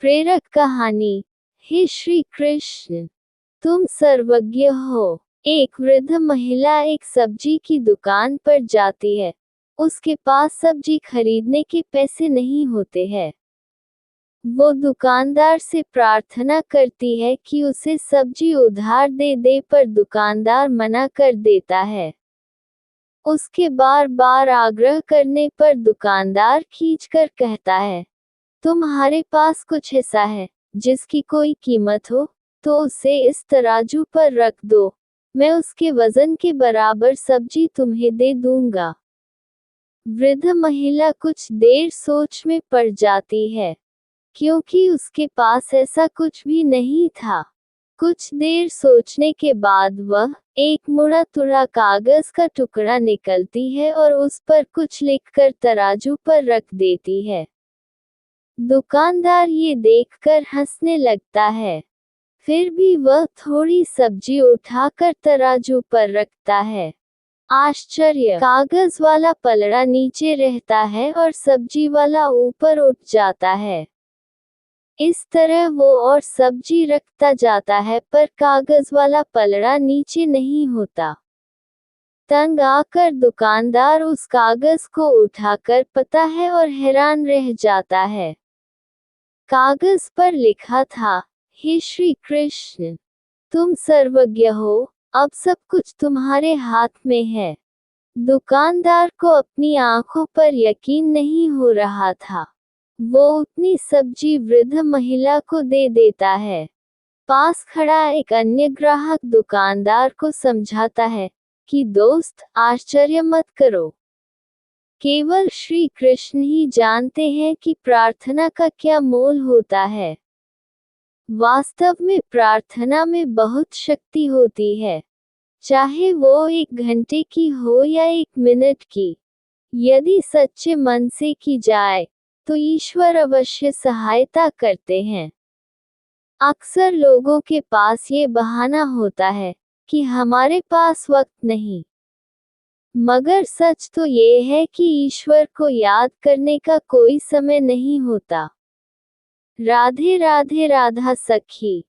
प्रेरक कहानी। हे श्री कृष्ण, तुम सर्वज्ञ हो। एक वृद्ध महिला एक सब्जी की दुकान पर जाती है। उसके पास सब्जी खरीदने के पैसे नहीं होते हैं। वो दुकानदार से प्रार्थना करती है कि उसे सब्जी उधार दे दे, पर दुकानदार मना कर देता है। उसके बार बार आग्रह करने पर दुकानदार खींचकर कहता है, तुम्हारे पास कुछ ऐसा है जिसकी कोई कीमत हो, तो उसे इस तराजू पर रख दो। मैं उसके वजन के बराबर सब्जी तुम्हें दे दूंगा। वृद्ध महिला कुछ देर सोच में पड़ जाती है, क्योंकि उसके पास ऐसा कुछ भी नहीं था। कुछ देर सोचने के बाद वह एक मुड़ा तुड़ा कागज का टुकड़ा निकलती है और उस पर कुछ लिखकर तराजू पर रख देती है। दुकानदार ये देखकर हंसने लगता है। फिर भी वह थोड़ी सब्जी उठाकर तराजू पर रखता है। आश्चर्य! कागज वाला पलड़ा नीचे रहता है और सब्जी वाला ऊपर उठ जाता है। इस तरह वो और सब्जी रखता जाता है, पर कागज वाला पलड़ा नीचे नहीं होता। तंग आकर दुकानदार उस कागज को उठाकर पता है और हैरान रह जाता है। कागज पर लिखा था, हे श्री कृष्ण, तुम सर्वज्ञ हो, अब सब कुछ तुम्हारे हाथ में है। दुकानदार को अपनी आंखों पर यकीन नहीं हो रहा था। वो उतनी सब्जी वृद्ध महिला को दे देता है। पास खड़ा एक अन्य ग्राहक दुकानदार को समझाता है कि दोस्त, आश्चर्य मत करो। केवल श्री कृष्ण ही जानते हैं कि प्रार्थना का क्या मोल होता है। वास्तव में प्रार्थना में बहुत शक्ति होती है, चाहे वो 1 घंटे की हो या 1 मिनट की। यदि सच्चे मन से की जाए तो ईश्वर अवश्य सहायता करते हैं। अक्सर लोगों के पास ये बहाना होता है कि हमारे पास वक्त नहीं, मगर सच तो ये है कि ईश्वर को याद करने का कोई समय नहीं होता। राधे राधे राधा सखी।